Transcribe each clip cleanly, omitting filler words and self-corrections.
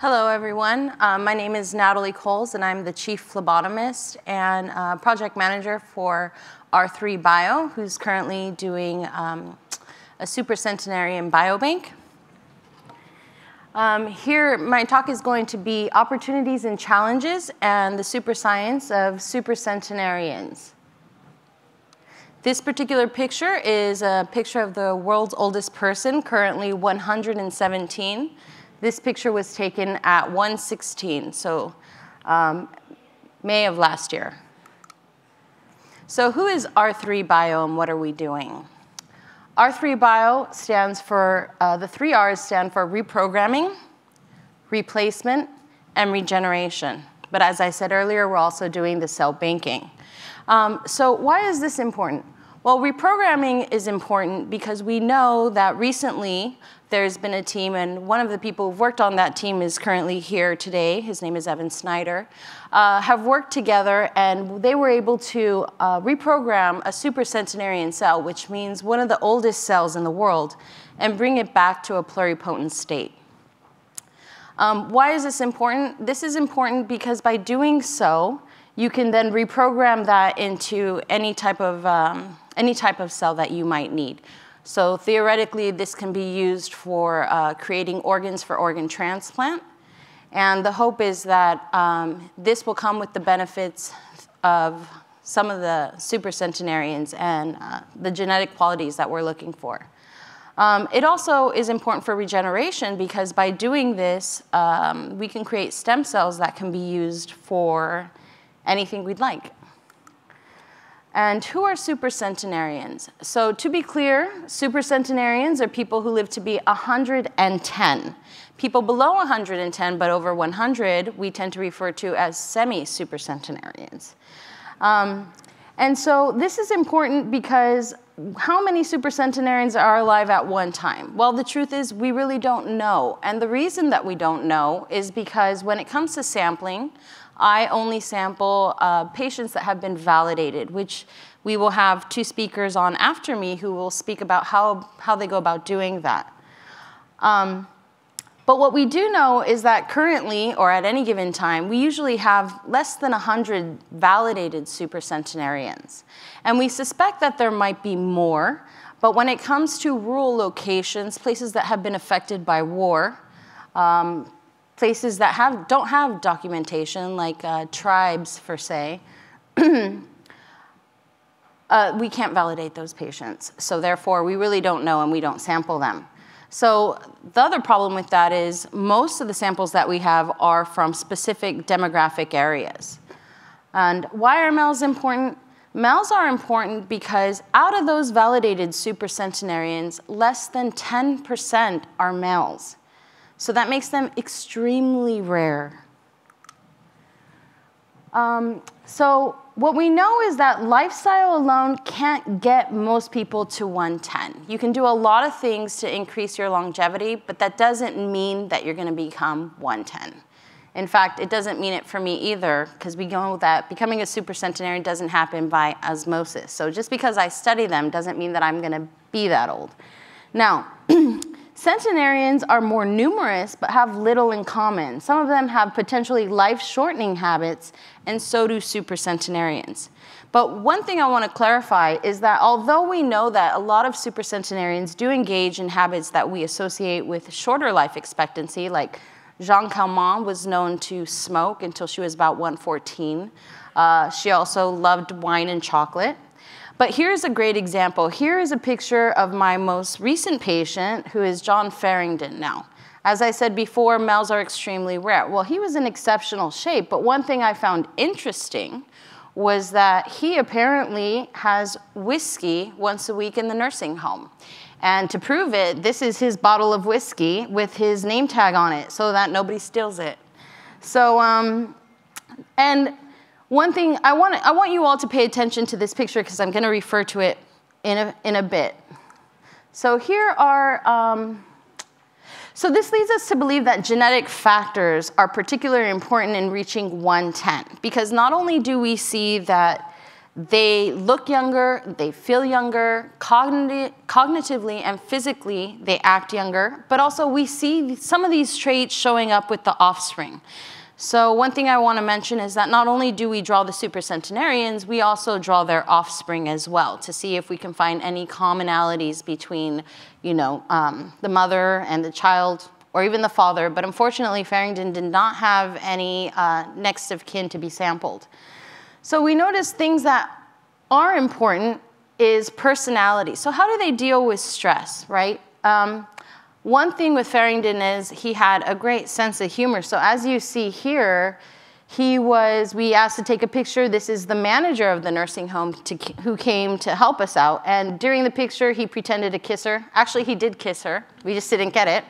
Hello, everyone. My name is Natalie Coles, and I'm the chief phlebotomist and project manager for R3 Bio, who's currently doing a Supercentenarian biobank. Here, my talk is going to be opportunities and challenges and the super science of supercentenarians. This particular picture is a picture of the world's oldest person, currently 117. This picture was taken at 116, so May of last year. So who is R3 Bio and what are we doing? R3 Bio stands for, the three R's stand for reprogramming, replacement, and regeneration. But as I said earlier, we're also doing the cell banking. So why is this important? Well, reprogramming is important because we know that recently there's been a team, and one of the people who've worked on that team is currently here today. His name is Evan Snyder, have worked together, and they were able to reprogram a supercentenarian cell, which means one of the oldest cells in the world, and bring it back to a pluripotent state. Why is this important? This is important because by doing so, you can then reprogram that into any type of cell that you might need. So theoretically, this can be used for creating organs for organ transplant. And the hope is that this will come with the benefits of some of the supercentenarians and the genetic qualities that we're looking for. It also is important for regeneration because by doing this, we can create stem cells that can be used for anything we'd like. And who are supercentenarians? So to be clear, supercentenarians are people who live to be 110. People below 110 but over 100, we tend to refer to as semi-supercentenarians. And so this is important because how many supercentenarians are alive at one time? Well, the truth is we really don't know. And the reason that we don't know is because when it comes to sampling, I only sample patients that have been validated, which we will have two speakers on after me who will speak about how they go about doing that. But what we do know is that currently, or at any given time, we usually have less than 100 validated supercentenarians. And we suspect that there might be more, but when it comes to rural locations, places that have been affected by war, places that don't have documentation, like tribes, per se, we can't validate those patients. So therefore, we really don't know, and we don't sample them. So the other problem with that is most of the samples that we have are from specific demographic areas. And why are males important? Males are important because out of those validated supercentenarians, less than 10% are males. So that makes them extremely rare. So what we know is that lifestyle alone can't get most people to 110. You can do a lot of things to increase your longevity, but that doesn't mean that you're going to become 110. In fact, it doesn't mean it for me either, because we know that becoming a supercentenarian doesn't happen by osmosis. So just because I study them doesn't mean that I'm going to be that old. Now, centenarians are more numerous, but have little in common. Some of them have potentially life-shortening habits, and so do supercentenarians. But one thing I want to clarify is that although we know that a lot of supercentenarians do engage in habits that we associate with shorter life expectancy, like Jeanne Calment was known to smoke until she was about 114. She also loved wine and chocolate. But here's a great example. Here is a picture of my most recent patient, who is John Farrington now. As I said before, males are extremely rare. Well, he was in exceptional shape, but one thing I found interesting was that he apparently has whiskey once a week in the nursing home. And to prove it, this is his bottle of whiskey with his name tag on it so that nobody steals it. So, and one thing, I want you all to pay attention to this picture because I'm going to refer to it in a bit. So here are, so this leads us to believe that genetic factors are particularly important in reaching 110, because not only do we see that They look younger, they feel younger, cognitively and physically they act younger, but also we see some of these traits showing up with the offspring. So one thing I want to mention is that not only do we draw the supercentenarians, we also draw their offspring as well to see if we can find any commonalities between, the mother and the child, or even the father. But unfortunately, Farrington did not have any next of kin to be sampled. So we notice things that are important is personality. So how do they deal with stress, right? One thing with Farrington is he had a great sense of humor. So as you see here, we asked to take a picture. This is the manager of the nursing home who came to help us out. And during the picture, he pretended to kiss her. Actually, he did kiss her. We just didn't get it.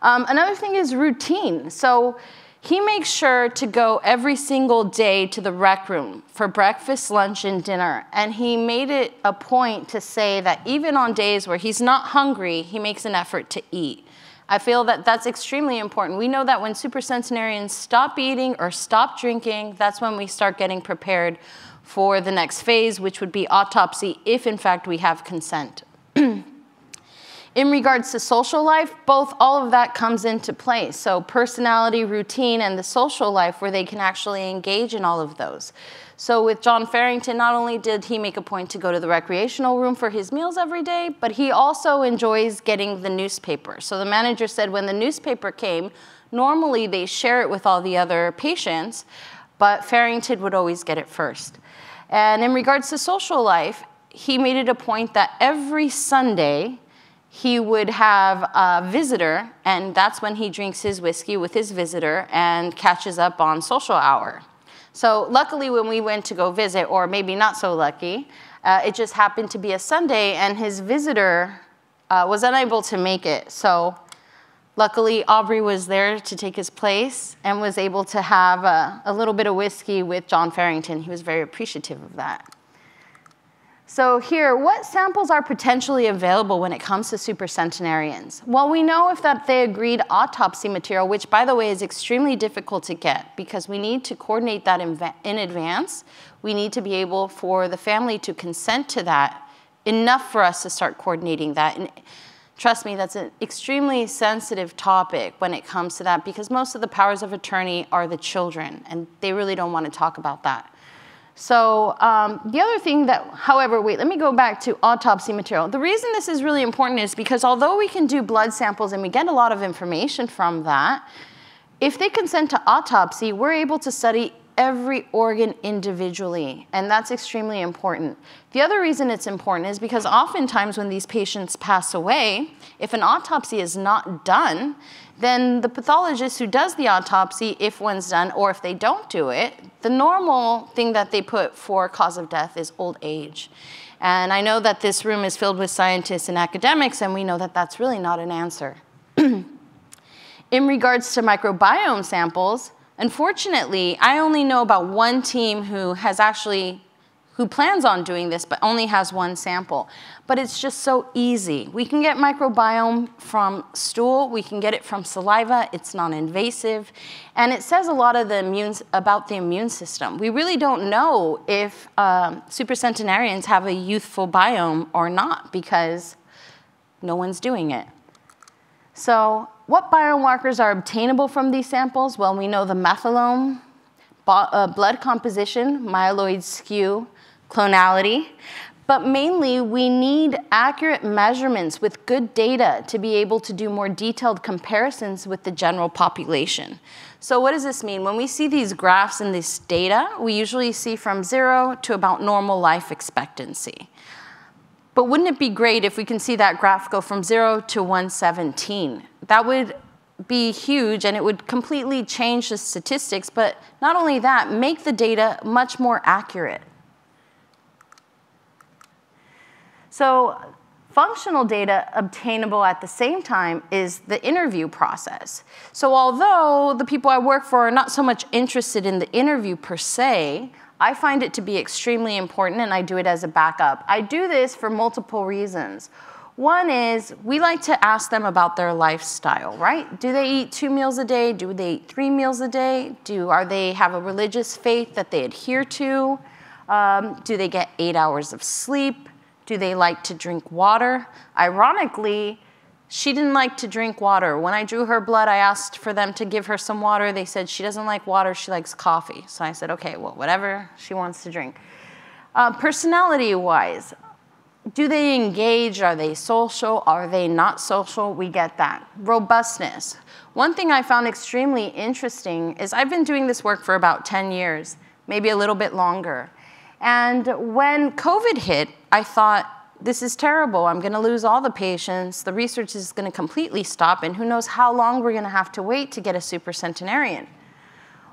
Another thing is routine. So he makes sure to go every single day to the rec room for breakfast, lunch, and dinner. And he made it a point to say that even on days where he's not hungry, he makes an effort to eat. I feel that that's extremely important. We know that when supercentenarians stop eating or stop drinking, that's when we start getting prepared for the next phase, which would be autopsy, if in fact we have consent. In regards to social life, all of that comes into play. So personality, routine, and the social life where they can actually engage in all of those. So with John Farrington, not only did he make a point to go to the recreational room for his meals every day, but he also enjoys getting the newspaper. So the manager said when the newspaper came, normally they share it with all the other patients, but Farrington would always get it first. And in regards to social life, he made it a point that every Sunday, he would have a visitor, and that's when he drinks his whiskey with his visitor and catches up on social hour. So luckily when we went to go visit, or maybe not so lucky, it just happened to be a Sunday and his visitor was unable to make it. So luckily Aubrey was there to take his place and was able to have a little bit of whiskey with John Farrington. He was very appreciative of that. So here, what samples are potentially available when it comes to supercentenarians? Well, we know if they agreed autopsy material, which by the way is extremely difficult to get because we need to coordinate that in advance. We need to be able for the family to consent to that enough for us to start coordinating that. And trust me, that's an extremely sensitive topic when it comes to that because most of the powers of attorney are the children and they really don't want to talk about that. So the other thing that, however, let me go back to autopsy material. The reason this is really important is because although we can do blood samples and we get a lot of information from that, if they consent to autopsy, we're able to study every organ individually, and that's extremely important. The other reason it's important is because oftentimes when these patients pass away, if an autopsy is not done, then the pathologist who does the autopsy, if one's done, or if they don't do it, the normal thing that they put for cause of death is old age. And I know that this room is filled with scientists and academics, and we know that that's really not an answer. In regards to microbiome samples, unfortunately, I only know about one team who plans on doing this, but only has one sample. But it's just so easy. We can get microbiome from stool, we can get it from saliva, it's non-invasive, and it says a lot of about the immune system. We really don't know if supercentenarians have a youthful biome or not because no one's doing it. So what biomarkers are obtainable from these samples? Well, we know the methylome, blood composition, myeloid skew, clonality, but mainly we need accurate measurements with good data to be able to do more detailed comparisons with the general population. So what does this mean? When we see these graphs in this data, we usually see from 0 to about normal life expectancy. But wouldn't it be great if we can see that graph go from 0 to 117? That would be huge and it would completely change the statistics, but not only that, make the data much more accurate. So functional data obtainable at the same time is the interview process. So although the people I work for are not so much interested in the interview per se, I find it to be extremely important and I do it as a backup. I do this for multiple reasons. One is we like to ask them about their lifestyle, right? Do they eat 2 meals a day? Do they eat 3 meals a day? Are they have a religious faith that they adhere to? Do they get 8 hours of sleep? Do they like to drink water? Ironically, she didn't like to drink water. When I drew her blood, I asked for them to give her some water. They said she doesn't like water, she likes coffee. So I said, okay, well, whatever she wants to drink. Personality-wise, do they engage? Are they social? Are they not social? We get that. Robustness. One thing I found extremely interesting is I've been doing this work for about 10 years, maybe a little bit longer. And when COVID hit, I thought, this is terrible. I'm going to lose all the patients. The research is going to completely stop, and who knows how long we're going to have to wait to get a supercentenarian.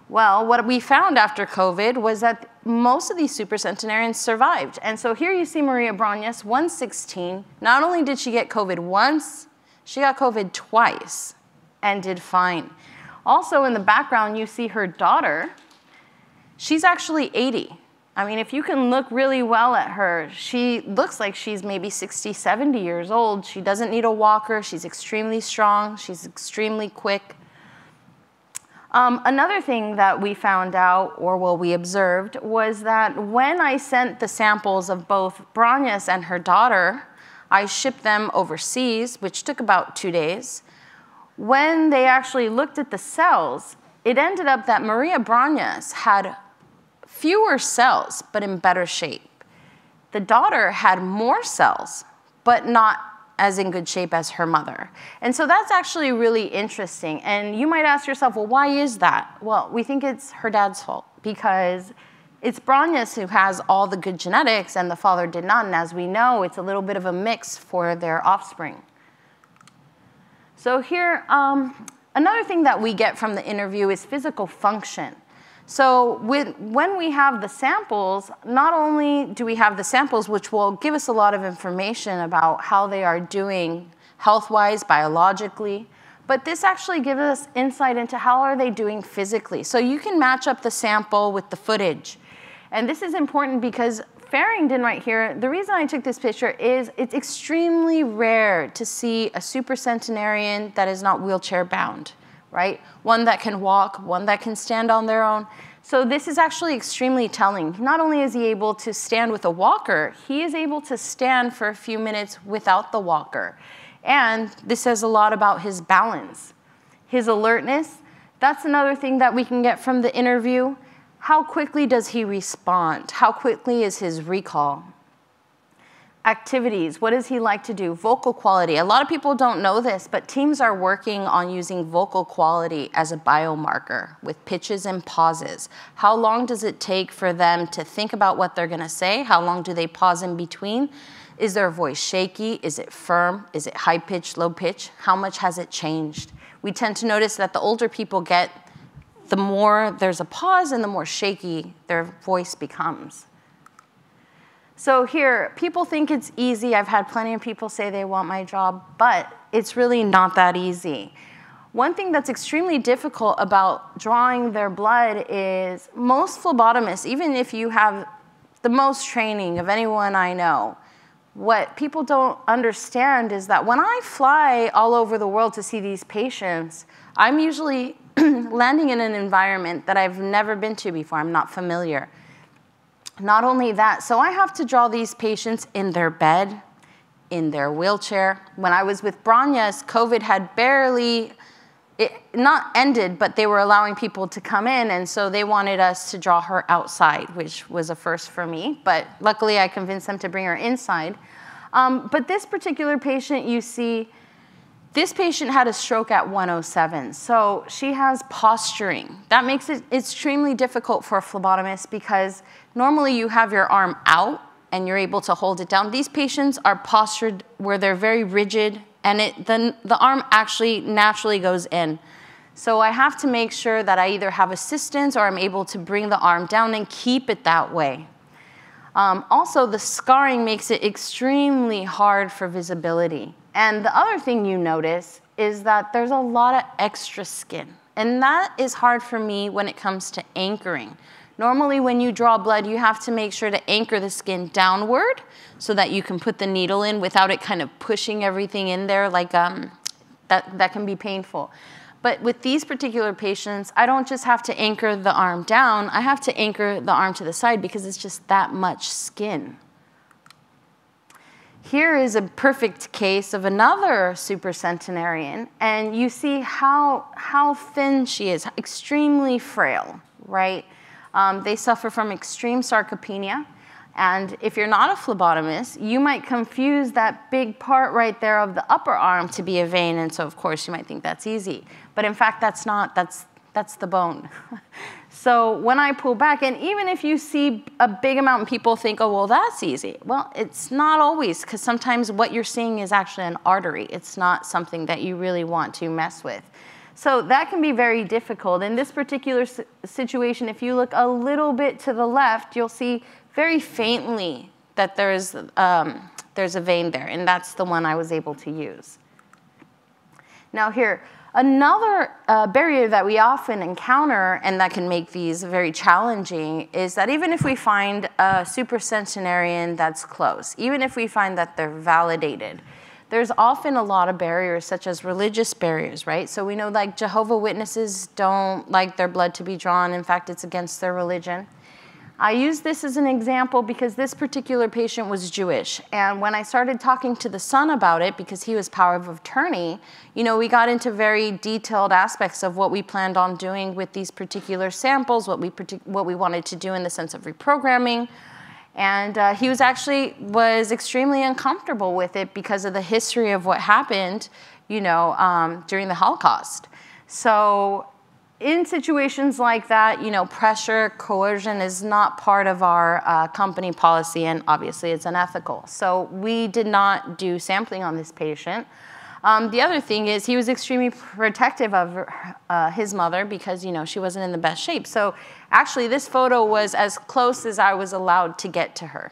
Well, what we found after COVID was that most of these supercentenarians survived. And so here you see Maria Brognas, 116. Not only did she get COVID once, she got COVID twice and did fine. Also in the background, you see her daughter. She's actually 80. I mean, if you can look really well at her, she looks like she's maybe 60, 70 years old. She doesn't need a walker. She's extremely strong. She's extremely quick. Another thing that we found out, or we observed, was that when I sent the samples of both Brognas and her daughter, I shipped them overseas, which took about 2 days. When they actually looked at the cells, it ended up that Maria Brognas had fewer cells, but in better shape. The daughter had more cells, but not as in good shape as her mother. And so that's actually really interesting. And you might ask yourself, well, why is that? Well, we think it's her dad's fault because it's Brognas who has all the good genetics and the father did not. And as we know, it's a little bit of a mix for their offspring. So here, another thing that we get from the interview is physical function. So when we have the samples, not only do we have the samples, which will give us a lot of information about how they are doing health-wise, biologically, but this actually gives us insight into how are they doing physically. So you can match up the sample with the footage. And this is important because Farringdon right here, the reason I took this picture is it's extremely rare to see a supercentenarian that is not wheelchair bound. Right? One that can walk, one that can stand on their own. So this is actually extremely telling. Not only is he able to stand with a walker, he is able to stand for a few minutes without the walker. And this says a lot about his balance. His alertness, that's another thing that we can get from the interview. How quickly does he respond? How quickly is his recall? Activities, what does he like to do? Vocal quality. A lot of people don't know this, but teams are working on using vocal quality as a biomarker with pitches and pauses. How long does it take for them to think about what they're going to say? How long do they pause in between? Is their voice shaky? Is it firm? Is it high pitch, low pitch? How much has it changed? We tend to notice that the older people get, the more there's a pause and the more shaky their voice becomes. So here, people think it's easy. I've had plenty of people say they want my job, but it's really not that easy. One thing that's extremely difficult about drawing their blood is most phlebotomists, even if you have the most training of anyone I know, what people don't understand is that when I fly all over the world to see these patients, I'm usually landing in an environment that I've never been to before. I'm not familiar. Not only that, so I have to draw these patients in their bed, in their wheelchair. When I was with Brognas, COVID had barely, not ended, but they were allowing people to come in, and so they wanted us to draw her outside, which was a first for me, but luckily I convinced them to bring her inside. But this particular patient, you see, this patient had a stroke at 107, so she has posturing. That makes it extremely difficult for a phlebotomist because normally you have your arm out and you're able to hold it down. These patients are postured where they're very rigid and the arm actually naturally goes in. So I have to make sure that I either have assistance or I'm able to bring the arm down and keep it that way. Also, the scarring makes it extremely hard for visibility. And the other thing you notice is that there's a lot of extra skin. And that is hard for me when it comes to anchoring. Normally, when you draw blood, you have to make sure to anchor the skin downward so that you can put the needle in without it kind of pushing everything in there like that can be painful. But with these particular patients, I don't just have to anchor the arm down, I have to anchor the arm to the side because it's just that much skin. Here is a perfect case of another supercentenarian, and you see how thin she is, extremely frail, right? They suffer from extreme sarcopenia, and if you're not a phlebotomist, you might confuse that big part right there of the upper arm to be a vein, and so of course you might think that's easy. But in fact, that's not, that's the bone. So when I pull back, and even if you see a big amount and people think, oh, well, that's easy. Well, it's not always, because sometimes what you're seeing is actually an artery. It's not something that you really want to mess with. So that can be very difficult. In this particular situation, if you look a little bit to the left, you'll see very faintly that there's a vein there, and that's the one I was able to use. Now here, another barrier that we often encounter and that can make these very challenging is that even if we find a supercentenarian that's close, even if we find that they're validated, there's often a lot of barriers, such as religious barriers, right? So we know like Jehovah's Witnesses don't like their blood to be drawn. In fact, it's against their religion. I use this as an example because this particular patient was Jewish. And when I started talking to the son about it, because he was power of attorney, you know, we got into very detailed aspects of what we planned on doing with these particular samples, what we wanted to do in the sense of reprogramming. And he was extremely uncomfortable with it because of the history of what happened, you know, during the Holocaust. So in situations like that, you know, pressure, coercion is not part of our company policy, and obviously it's unethical. So we did not do sampling on this patient. The other thing is he was extremely protective of his mother because, you know, she wasn't in the best shape. So actually this photo was as close as I was allowed to get to her.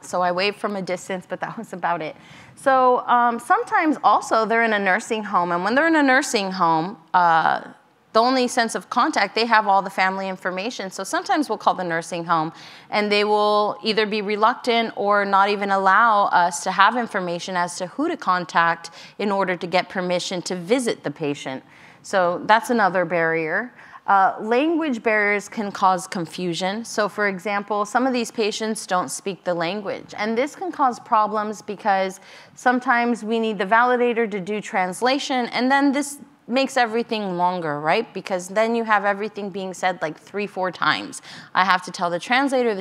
So I waved from a distance, but that was about it. So sometimes also they're in a nursing home, and when they're in a nursing home, the only sense of contact, they have all the family information. So sometimes we'll call the nursing home, and they will either be reluctant or not even allow us to have information as to who to contact in order to get permission to visit the patient. So that's another barrier. Language barriers can cause confusion. So for example, some of these patients don't speak the language, and this can cause problems because sometimes we need the validator to do translation, and then this makes everything longer, right? Because then you have everything being said like 3-4 times. I have to tell the translator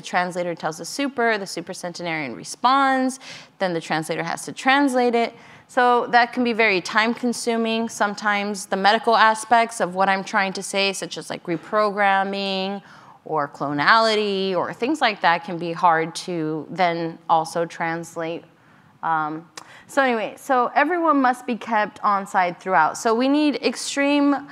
tells the supercentenarian responds, then the translator has to translate it. So that can be very time consuming. Sometimes the medical aspects of what I'm trying to say, such as like reprogramming or clonality or things like that, can be hard to then also translate. So anyway, so everyone must be kept on side throughout. So we need extreme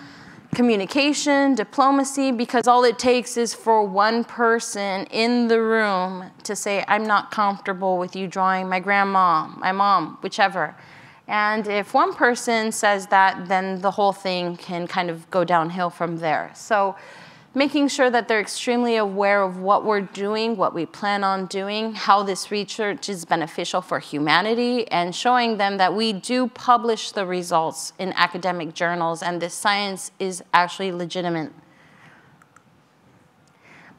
communication, diplomacy, because all it takes is for one person in the room to say, I'm not comfortable with you drawing my grandma, my mom, whichever. And if one person says that, then the whole thing can kind of go downhill from there. So making sure that they're extremely aware of what we're doing, what we plan on doing, how this research is beneficial for humanity, and showing them that we do publish the results in academic journals, and this science is actually legitimate.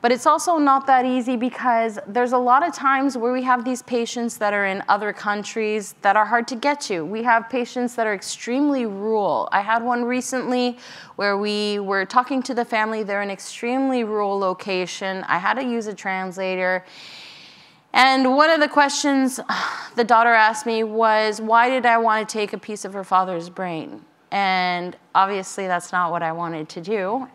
But it's also not that easy because there's a lot of times where we have these patients that are in other countries that are hard to get to. We have patients that are extremely rural. I had one recently where we were talking to the family. They're in an extremely rural location. I had to use a translator. And one of the questions the daughter asked me was, why did I want to take a piece of her father's brain? And obviously that's not what I wanted to do.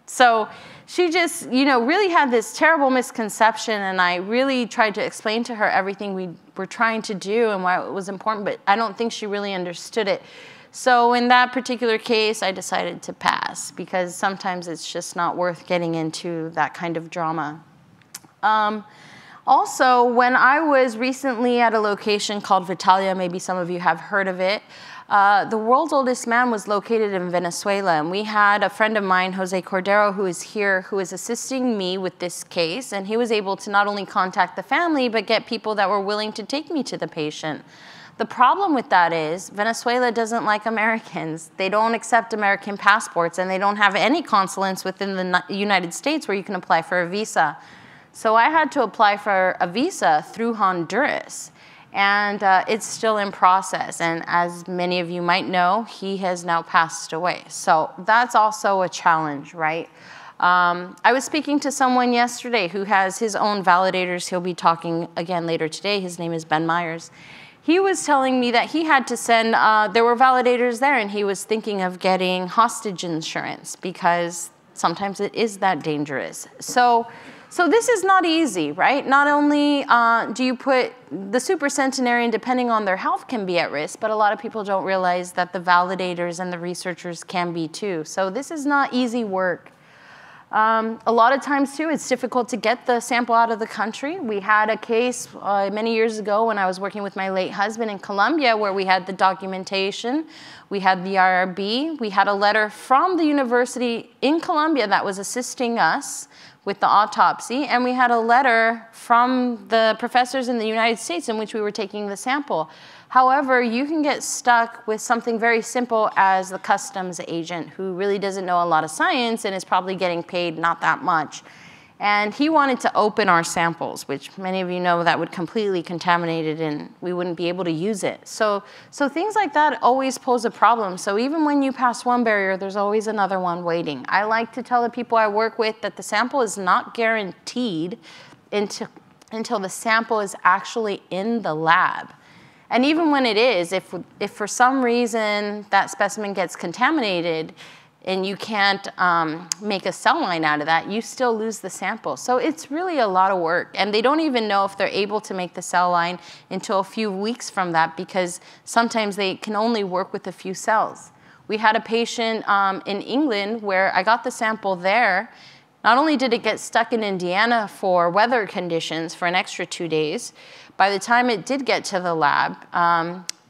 So she just, you know, really had this terrible misconception, and I really tried to explain to her everything we were trying to do and why it was important, but I don't think she really understood it. So in that particular case, I decided to pass because sometimes it's just not worth getting into that kind of drama. Also, when I was recently at a location called Vitalia, maybe some of you have heard of it, the world's oldest man was located in Venezuela, and we had a friend of mine, Jose Cordero, who is here, who is assisting me with this case, and he was able to not only contact the family, but get people that were willing to take me to the patient. The problem with that is Venezuela doesn't like Americans. They don't accept American passports, and they don't have any consulates within the United States where you can apply for a visa. So I had to apply for a visa through Honduras, and it's still in process. And as many of you might know, he has now passed away. So that's also a challenge, right? I was speaking to someone yesterday who has his own validators. He'll be talking again later today. His name is Ben Myers. He was telling me that he had to send, there were validators there, and he was thinking of getting hostage insurance because sometimes it is that dangerous. So this is not easy, right? Not only do you put the supercentenarian, depending on their health, can be at risk, but a lot of people don't realize that the validators and the researchers can be too. So this is not easy work. A lot of times, too, it's difficult to get the sample out of the country. We had a case many years ago when I was working with my late husband in Colombia where we had the documentation, we had the IRB, we had a letter from the university in Colombia that was assisting us with the autopsy, and we had a letter from the professors in the United States in which we were taking the sample. However, you can get stuck with something very simple as the customs agent who really doesn't know a lot of science and is probably getting paid not that much. And he wanted to open our samples, which many of you know that would completely contaminate it and we wouldn't be able to use it. So things like that always pose a problem. So even when you pass one barrier, there's always another one waiting. I like to tell the people I work with that the sample is not guaranteed until the sample is actually in the lab. And even when it is, if for some reason that specimen gets contaminated and you can't make a cell line out of that, you still lose the sample. So it's really a lot of work. And they don't even know if they're able to make the cell line until a few weeks from that because sometimes they can only work with a few cells. We had a patient in England where I got the sample there. Not only did it get stuck in Indiana for weather conditions for an extra 2 days, by the time it did get to the lab,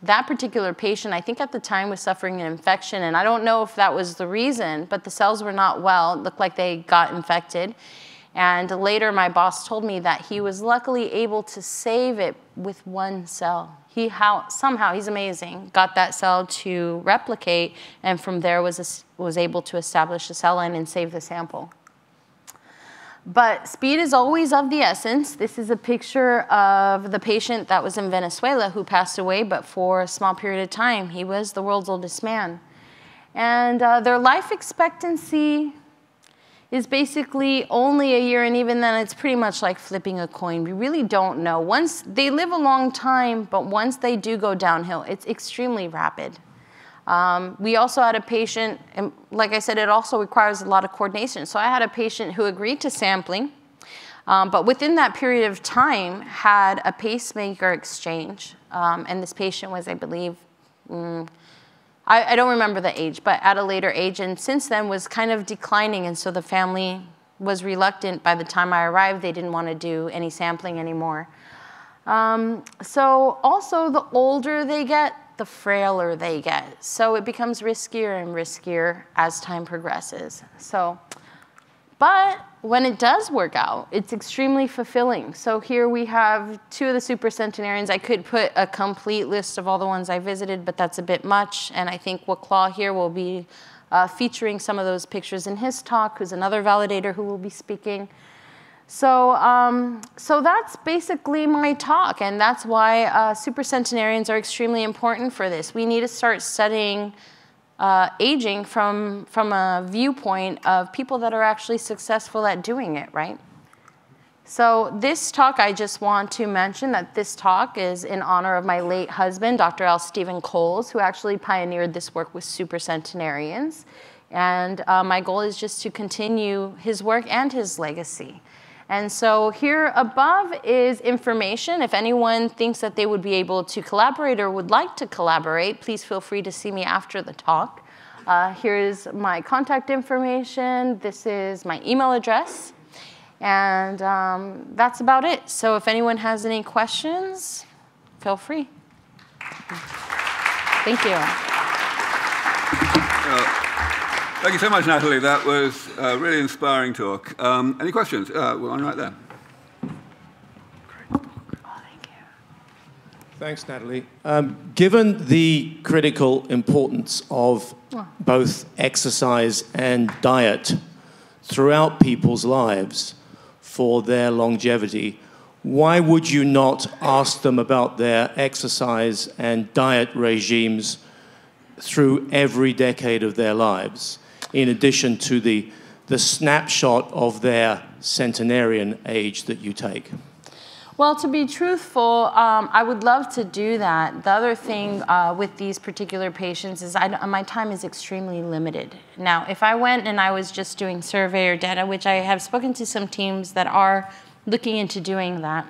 that particular patient, I think at the time, was suffering an infection. And I don't know if that was the reason, but the cells were not well. It looked like they got infected. And later, my boss told me that he was luckily able to save it with one cell. Somehow, he's amazing, got that cell to replicate, and from there was able to establish a cell line and save the sample. But speed is always of the essence. This is a picture of the patient that was in Venezuela who passed away, but for a small period of time, he was the world's oldest man. And their life expectancy is basically only a year, and even then it's pretty much like flipping a coin. We really don't know. Once they live a long time, but once they do go downhill, it's extremely rapid. We also had a patient, and like I said, it also requires a lot of coordination. So I had a patient who agreed to sampling, but within that period of time had a pacemaker exchange. And this patient was, I believe, I don't remember the age, but at a later age. And since then was kind of declining. And so the family was reluctant. By the time I arrived, they didn't want to do any sampling anymore. So also the older they get, the frailer they get. So it becomes riskier and riskier as time progresses. But when it does work out, it's extremely fulfilling. So here we have 2 of the supercentenarians. I could put a complete list of all the ones I visited, but that's a bit much. And I think Waclaw here will be featuring some of those pictures in his talk, who's another validator who will be speaking. So that's basically my talk, and that's why supercentenarians are extremely important for this. We need to start studying aging from a viewpoint of people that are actually successful at doing it, right? So this talk, I just want to mention that this talk is in honor of my late husband, Dr. L. Stephen Coles, who actually pioneered this work with supercentenarians. And my goal is just to continue his work and his legacy. And so here above is information. If anyone thinks that they would be able to collaborate or would like to collaborate, please feel free to see me after the talk. Here's my contact information. This is my email address. And that's about it. So if anyone has any questions, feel free. Thank you. Thank you so much, Natalie. That was a really inspiring talk. Any questions? One right there. Oh, thank you. Thanks, Natalie. Given the critical importance of both exercise and diet throughout people's lives for their longevity, why would you not ask them about their exercise and diet regimes through every decade of their lives, in addition to the snapshot of their centenarian age that you take? Well, to be truthful, I would love to do that. The other thing with these particular patients is my time is extremely limited. Now, if I went and I was just doing survey or data, which I have spoken to some teams that are looking into doing that,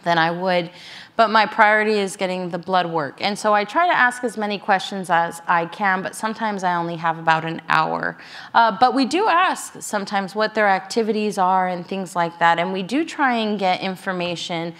then I would. But my priority is getting the blood work. And so I try to ask as many questions as I can, but sometimes I only have about an hour. But we do ask sometimes what their activities are and things like that. And we do try and get information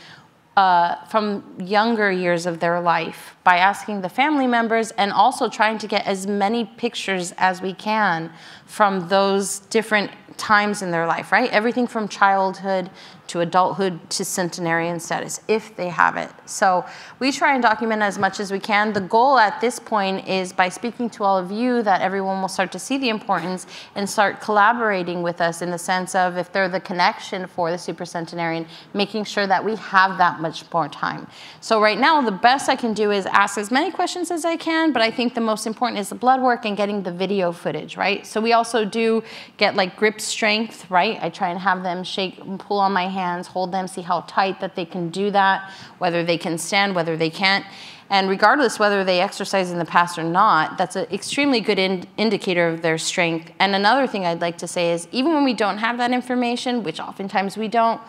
from younger years of their life by asking the family members and also trying to get as many pictures as we can from those different times in their life, right? Everything from childhood to adulthood to centenarian status, if they have it. So we try and document as much as we can. The goal at this point is by speaking to all of you that everyone will start to see the importance and start collaborating with us in the sense of if they're the connection for the Supercentenarian, making sure that we have that much more time. So right now, the best I can do is ask as many questions as I can, but I think the most important is the blood work and getting the video footage, right? So we also do get like grip strength, right? I try and have them shake and pull on my hands, hold them, see how tight that they can do that, whether they can stand, whether they can't. And regardless whether they exercise in the past or not, that's an extremely good indicator of their strength. And another thing I'd like to say is even when we don't have that information, which oftentimes we don't,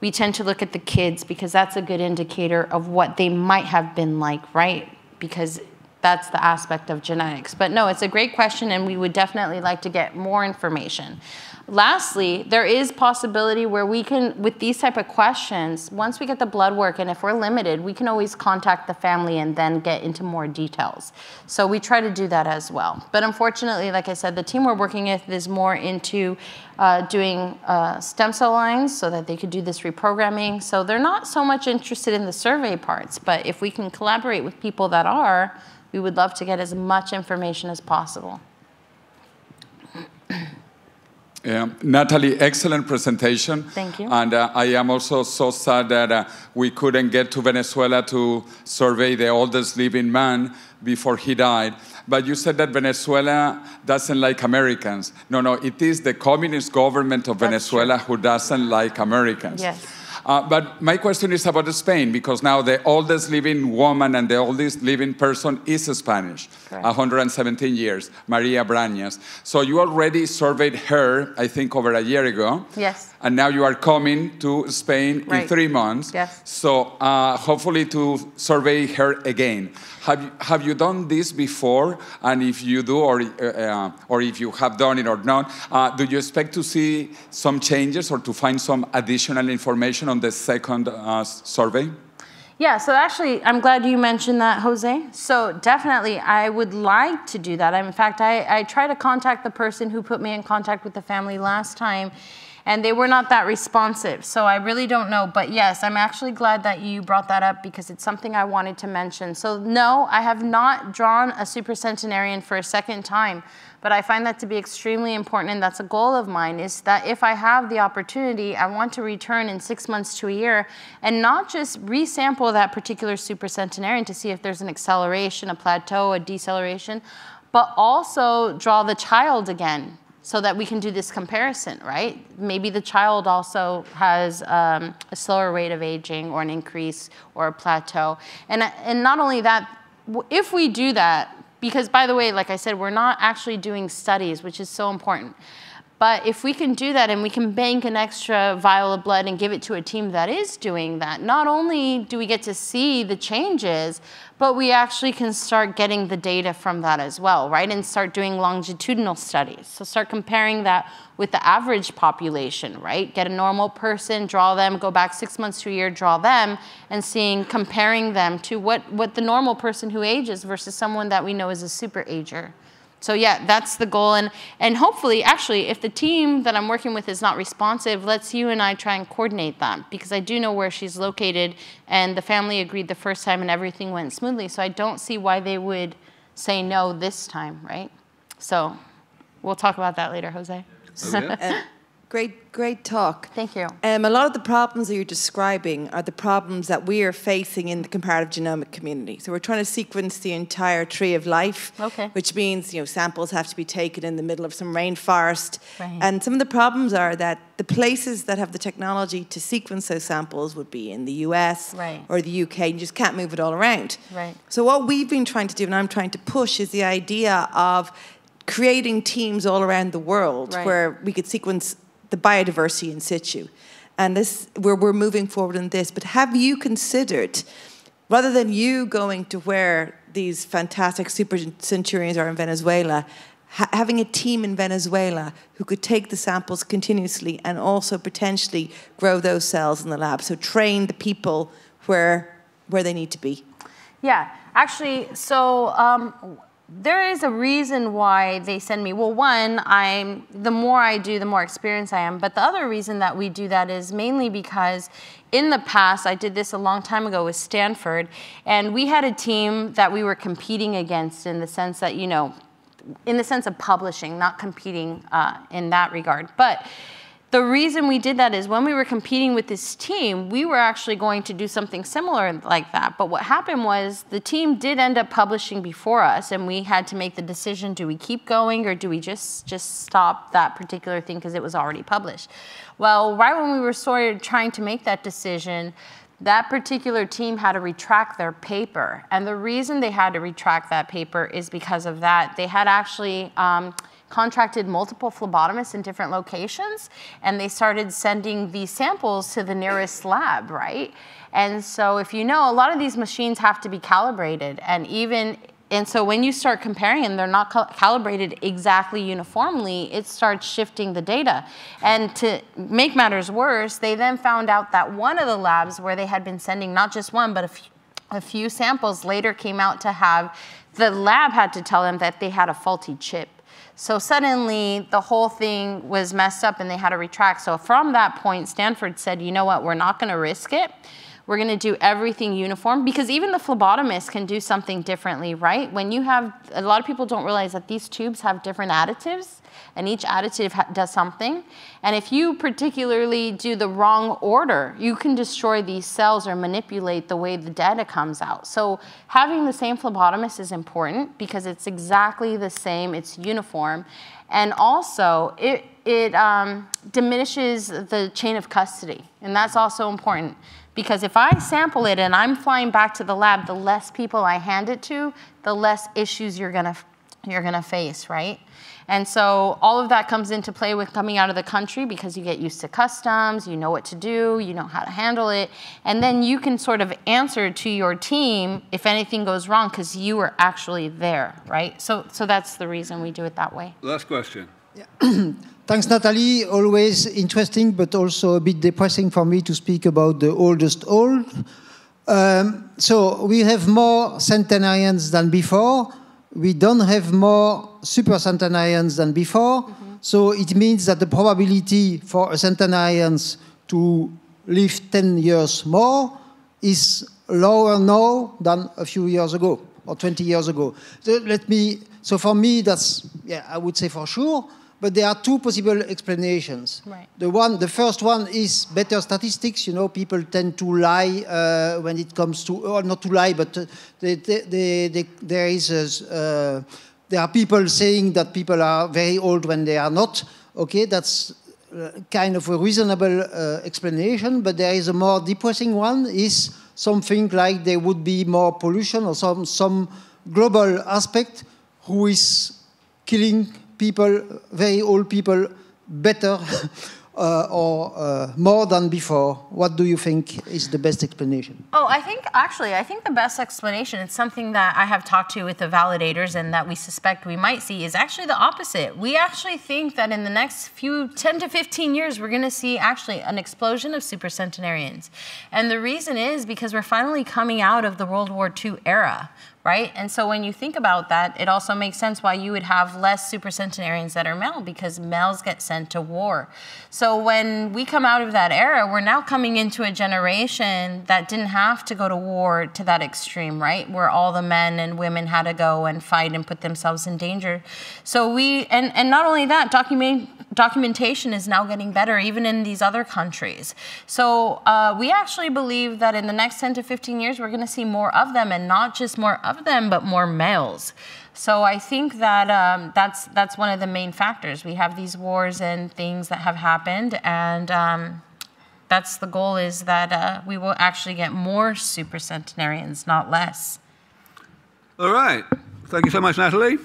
we tend to look at the kids because that's a good indicator of what they might have been like, right? Because that's the aspect of genetics. But no, it's a great question and we would definitely like to get more information. Lastly, there is possibility where we can, with these type of questions, once we get the blood work and if we're limited, we can always contact the family and then get into more details. So we try to do that as well. But unfortunately, like I said, the team we're working with is more into doing stem cell lines so that they could do this reprogramming. So they're not so much interested in the survey parts, but if we can collaborate with people that are, we would love to get as much information as possible. Natalie, excellent presentation. Thank you. And I am also so sad that we couldn't get to Venezuela to survey the oldest living man before he died. But you said that Venezuela doesn't like Americans. No, it is the communist government of Venezuela who doesn't like Americans. Yes. But my question is about Spain, because now the oldest living woman and the oldest living person is Spanish, correct. 117 years, Maria Brañas. So you already surveyed her, I think, over a year ago. Yes. And now you are coming to Spain right. in 3 months. Yes. So hopefully to survey her again. Have you done this before? And if you do, or if you have done it or not, do you expect to see some changes or to find some additional information on the second survey? Yeah, so actually, I'm glad you mentioned that, Jose. So definitely, I would like to do that. In fact, I tried to contact the person who put me in contact with the family last time, and they were not that responsive. So I really don't know. But yes, I'm actually glad that you brought that up because it's something I wanted to mention. So no, I have not drawn a Supercentenarian for a second time. But I find that to be extremely important, and that's a goal of mine, is that if I have the opportunity, I want to return in 6 months to a year and not just resample that particular Supercentenarian to see if there's an acceleration, a plateau, a deceleration, but also draw the child again so that we can do this comparison, right? Maybe the child also has a slower rate of aging or an increase or a plateau. And not only that, if we do that, because, by the way, like I said, we're not actually doing studies, which is so important. But if we can do that and we can bank an extra vial of blood and give it to a team that is doing that, not only do we get to see the changes, but we actually can start getting the data from that as well, right? And start doing longitudinal studies. So start comparing that with the average population, right? Get a normal person, draw them, go back 6 months to a year, draw them, and comparing them to what the normal person who ages versus someone that we know is a super ager. So yeah, that's the goal. And hopefully, actually, if the team that I'm working with is not responsive, let's you and I try and coordinate that, because I do know where she's located, and the family agreed the first time and everything went smoothly. So I don't see why they would say no this time, right? So we'll talk about that later, Jose. Oh, yeah? Great talk. Thank you. A lot of the problems that you're describing are the problems that we are facing in the comparative genomic community. So we're trying to sequence the entire tree of life, which means samples have to be taken in the middle of some rainforest. Right. And some of the problems are that the places that have the technology to sequence those samples would be in the US or the UK. You just can't move it all around. Right. So what we've been trying to do, and I'm trying to push, is the idea of creating teams all around the world where we could sequence the biodiversity in situ. And this, we're moving forward in this. But have you considered, rather than you going to where these fantastic supercentenarians are in Venezuela, having a team in Venezuela who could take the samples continuously and also potentially grow those cells in the lab? So train the people where they need to be. Yeah, actually, so there is a reason why they send me. Well, one, the more I do, the more experienced I am. But the other reason that we do that is mainly because in the past, I did this a long time ago with Stanford, and we had a team that we were competing against in the sense that, in the sense of publishing, not competing in that regard. But the reason we did that is when we were competing with this team, we were actually going to do something similar like that. But what happened was the team did end up publishing before us, and we had to make the decision, do we keep going or do we just stop that particular thing because it was already published? Well, right when we were sort of trying to make that decision, that particular team had to retract their paper. And the reason they had to retract that paper is because of that. They had actually contracted multiple phlebotomists in different locations, and they started sending these samples to the nearest lab, right? And so if you know, a lot of these machines have to be calibrated, and so when you start comparing them, they're not calibrated exactly uniformly, it starts shifting the data. And to make matters worse, they then found out that one of the labs where they had been sending not just one, but a few samples later came out to have, the lab had to tell them that they had a faulty chip. So suddenly, the whole thing was messed up and they had to retract. So from that point, Stanford said, you know what, we're not going to risk it. We're going to do everything uniform, because even the phlebotomist can do something differently, right? When you have, a lot of people don't realize that these tubes have different additives, and each additive does something. And if you particularly do the wrong order, you can destroy these cells or manipulate the way the data comes out. So having the same phlebotomist is important because it's exactly the same, it's uniform. And also, it diminishes the chain of custody, and that's also important. Because if I sample it and I'm flying back to the lab, the less people I hand it to, the less issues you're gonna face, right? And so all of that comes into play with coming out of the country, because you get used to customs, you know what to do, you know how to handle it, and then you can sort of answer to your team if anything goes wrong because you were actually there, right? So that's the reason we do it that way. Last question. Yeah. Thanks, Natalie. Always interesting, but also a bit depressing for me to speak about the oldest old. So we have more centenarians than before. We don't have more supercentenarians than before. Mm-hmm. So it means that the probability for a centenarian to live 10 years more is lower now than a few years ago or 20 years ago. So for me, that's, yeah, I would say for sure. But there are two possible explanations. Right. The first one is better statistics. You know, people tend to lie when it comes to, or not to lie, but there are people saying that people are very old when they are not. Okay, that's kind of a reasonable explanation. But there is a more depressing one, is something like there would be more pollution or some global aspect who is killing people, very old people, better or more than before. What do you think is the best explanation? Oh, I think the best explanation, it's something that I have talked to with the validators and that we suspect we might see, is actually the opposite. We actually think that in the next 10 to 15 years, we're going to see actually an explosion of supercentenarians. And the reason is because we're finally coming out of the World War II era, right? And so when you think about that, it also makes sense why you would have less supercentenarians that are male, because males get sent to war. So when we come out of that era, we're now coming into a generation that didn't have to go to war to that extreme, right? Where all the men and women had to go and fight and put themselves in danger. So and not only that, documentation is now getting better, even in these other countries. So we actually believe that in the next 10 to 15 years, we're going to see more of them, and not just more of them, but more males. So I think that that's one of the main factors. We have these wars and things that have happened, and that's the goal, is that we will actually get more supercentenarians, not less. All right. Thank you so much, Natalie.